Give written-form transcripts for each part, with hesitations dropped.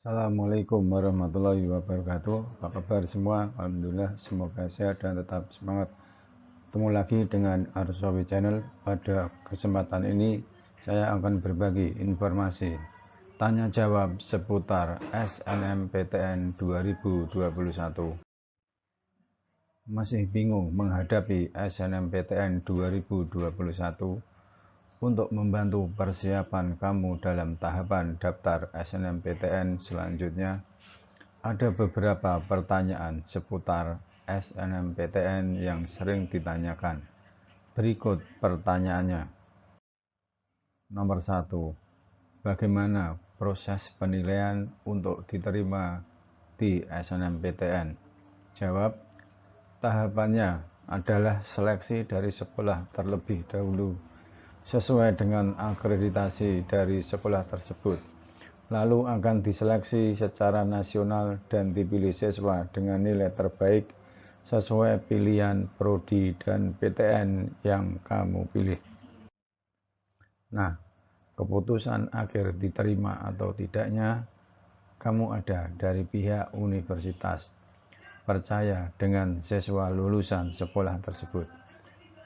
Assalamualaikum warahmatullahi wabarakatuh. Apa kabar semua? Alhamdulillah, semoga sehat dan tetap semangat. Ketemu lagi dengan Arsawi Channel. Pada kesempatan ini saya akan berbagi informasi tanya jawab seputar SNMPTN 2021. Masih bingung menghadapi SNMPTN 2021? Untuk membantu persiapan kamu dalam tahapan daftar SNMPTN selanjutnya, ada beberapa pertanyaan seputar SNMPTN yang sering ditanyakan. Berikut pertanyaannya. Nomor 1. Bagaimana proses penilaian untuk diterima di SNMPTN? Jawab. Tahapannya adalah seleksi dari sekolah terlebih dahulu sesuai dengan akreditasi dari sekolah tersebut. Lalu akan diseleksi secara nasional dan dipilih siswa dengan nilai terbaik sesuai pilihan prodi dan PTN yang kamu pilih. Nah, keputusan akhir diterima atau tidaknya kamu ada dari pihak universitas. Percaya dengan siswa lulusan sekolah tersebut.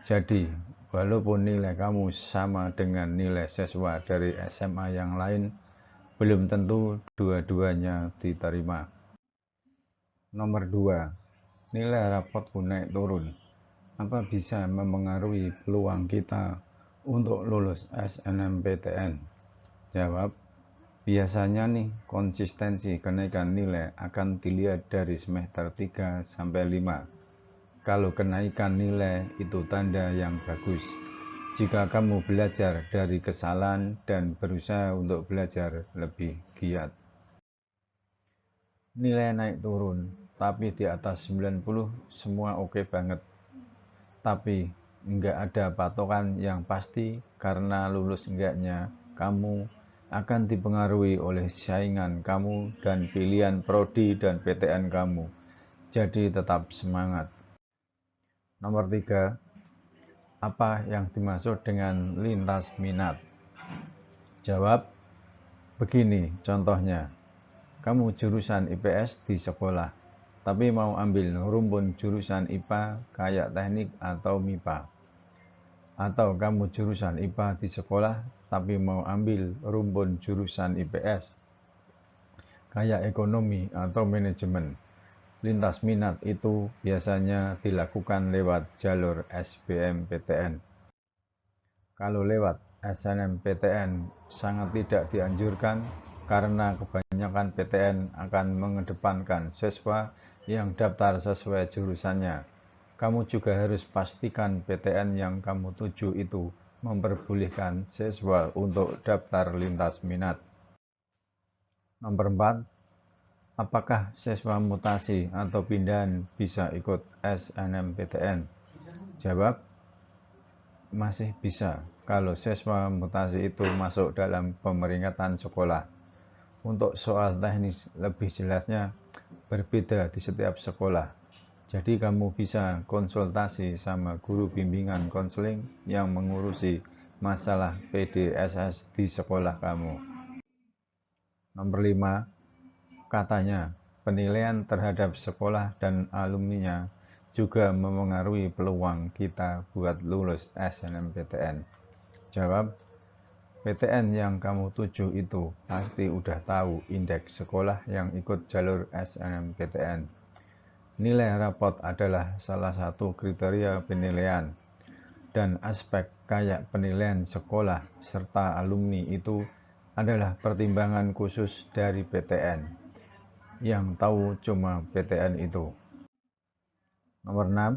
Jadi, walaupun nilai kamu sama dengan nilai siswa dari SMA yang lain, belum tentu dua-duanya diterima. Nomor 2. Nilai rapotku naik turun. Apa bisa memengaruhi peluang kita untuk lulus SNMPTN? Jawab. Biasanya konsistensi kenaikan nilai akan dilihat dari semester 3 sampai 5. Kalau kenaikan nilai itu tanda yang bagus. Jika kamu belajar dari kesalahan dan berusaha untuk belajar lebih giat. Nilai naik turun, tapi di atas 90 semua oke banget. Tapi enggak ada patokan yang pasti karena lulus enggaknya kamu akan dipengaruhi oleh saingan kamu dan pilihan prodi dan PTN kamu. Jadi tetap semangat. Nomor 3. Apa yang dimaksud dengan lintas minat? Jawab. Begini contohnya. Kamu jurusan IPS di sekolah, tapi mau ambil rumpun jurusan IPA kayak teknik atau MIPA. Atau kamu jurusan IPA di sekolah, tapi mau ambil rumpun jurusan IPS kayak ekonomi atau manajemen. Lintas minat itu biasanya dilakukan lewat jalur SBMPTN. Kalau lewat SNMPTN sangat tidak dianjurkan karena kebanyakan PTN akan mengedepankan siswa yang daftar sesuai jurusannya. Kamu juga harus pastikan PTN yang kamu tuju itu memperbolehkan siswa untuk daftar lintas minat. Nomor 4. Apakah siswa mutasi atau pindahan bisa ikut SNMPTN? Jawab. Masih bisa kalau siswa mutasi itu masuk dalam pemeringkatan sekolah. Untuk soal teknis lebih jelasnya berbeda di setiap sekolah. Jadi kamu bisa konsultasi sama guru bimbingan konseling yang mengurusi masalah PDSS di sekolah kamu. Nomor 5. Katanya penilaian terhadap sekolah dan alumninya juga memengaruhi peluang kita buat lulus SNMPTN. Jawab. PTN yang kamu tuju itu pasti udah tahu indeks sekolah yang ikut jalur SNMPTN. Nilai rapot adalah salah satu kriteria penilaian, dan aspek kayak penilaian sekolah serta alumni itu adalah pertimbangan khusus dari PTN. Yang tahu cuma PTN itu. Nomor 6.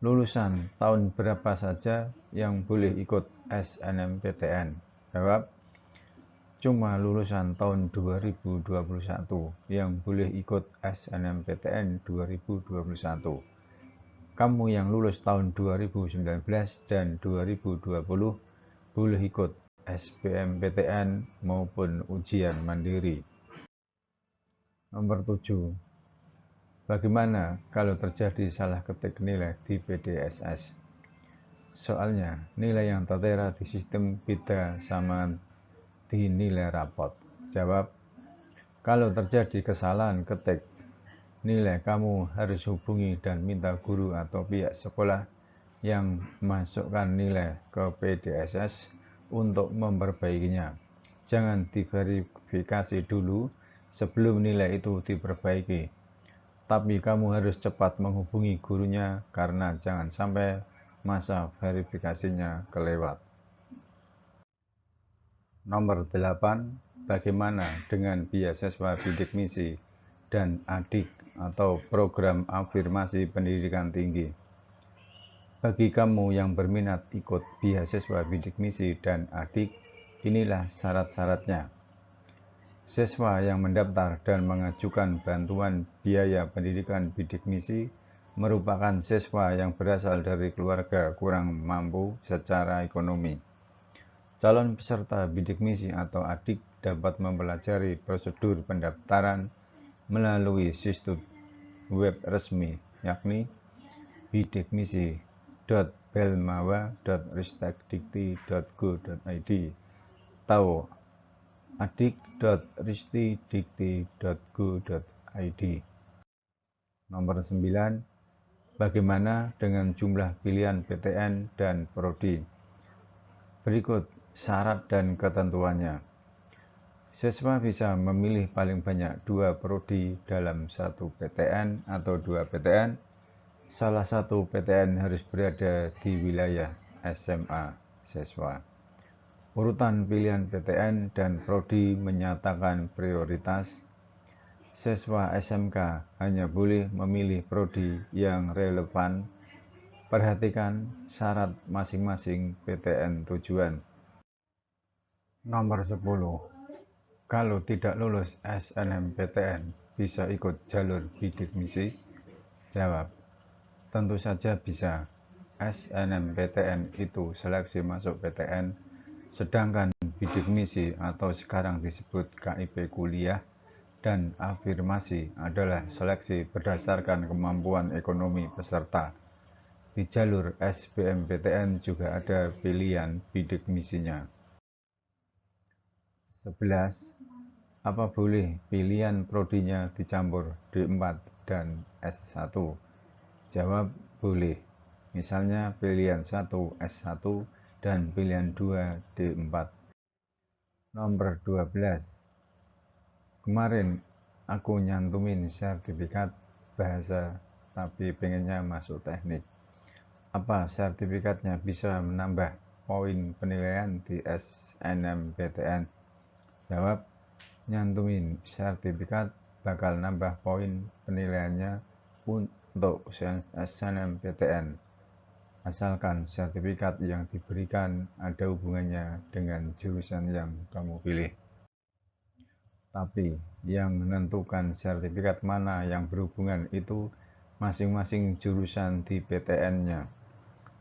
Lulusan tahun berapa saja yang boleh ikut SNMPTN? Jawab. Cuma lulusan tahun 2021 yang boleh ikut SNMPTN 2021. Kamu yang lulus tahun 2019 dan 2020 boleh ikut SBMPTN maupun ujian mandiri. Nomor 7. Bagaimana kalau terjadi salah ketik nilai di PDSS? Soalnya nilai yang tertera di sistem beda sama di nilai rapot. Jawab. Kalau terjadi kesalahan ketik nilai, kamu harus hubungi dan minta guru atau pihak sekolah yang masukkan nilai ke PDSS untuk memperbaikinya. Jangan diverifikasi dulu sebelum nilai itu diperbaiki. Tapi kamu harus cepat menghubungi gurunya karena jangan sampai masa verifikasinya kelewat. Nomor 8, bagaimana dengan beasiswa bidik misi dan adik atau program afirmasi pendidikan tinggi? Bagi kamu yang berminat ikut beasiswa bidik misi dan adik, inilah syarat-syaratnya. Siswa yang mendaftar dan mengajukan bantuan biaya pendidikan bidik misi merupakan siswa yang berasal dari keluarga kurang mampu secara ekonomi. Calon peserta bidik misi atau adik dapat mempelajari prosedur pendaftaran melalui situs web resmi, yakni bidikmisi.belmawa.ristekdikti.go.id atau adik.ristikdikti.go.id. Nomor 9, bagaimana dengan jumlah pilihan PTN dan Prodi? Berikut syarat dan ketentuannya. Siswa bisa memilih paling banyak 2 prodi dalam 1 PTN atau 2 PTN. Salah satu PTN harus berada di wilayah SMA siswa. Urutan pilihan PTN dan prodi menyatakan prioritas. Siswa SMK hanya boleh memilih prodi yang relevan. Perhatikan syarat masing-masing PTN tujuan. Nomor 10. Kalau tidak lulus SNMPTN, bisa ikut jalur bidik misi? Jawab, tentu saja bisa. SNMPTN itu seleksi masuk PTN, sedangkan bidik misi atau sekarang disebut KIP kuliah dan afirmasi adalah seleksi berdasarkan kemampuan ekonomi peserta. Di jalur SBMPTN juga ada pilihan bidik misinya. 11. Apa boleh pilihan prodinya dicampur D4 dan S1? Jawab, boleh. Misalnya pilihan 1 S1 dan pilihan 2 D4. Nomor 12. Kemarin aku nyantumin sertifikat bahasa tapi pengennya masuk teknik. Apa sertifikatnya bisa menambah poin penilaian di SNMPTN? Jawab, nyantumin sertifikat bakal nambah poin penilaiannya untuk SNMPTN, asalkan sertifikat yang diberikan ada hubungannya dengan jurusan yang kamu pilih. Tapi yang menentukan sertifikat mana yang berhubungan itu masing-masing jurusan di PTN-nya.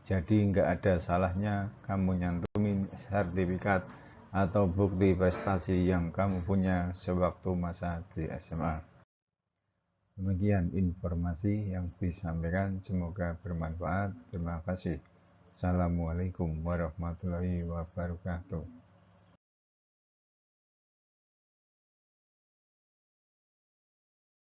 Jadi nggak ada salahnya kamu nyantumin sertifikat atau bukti prestasi yang kamu punya sewaktu masa di SMA. Demikian informasi yang disampaikan, semoga bermanfaat. Terima kasih. Assalamualaikum warahmatullahi wabarakatuh.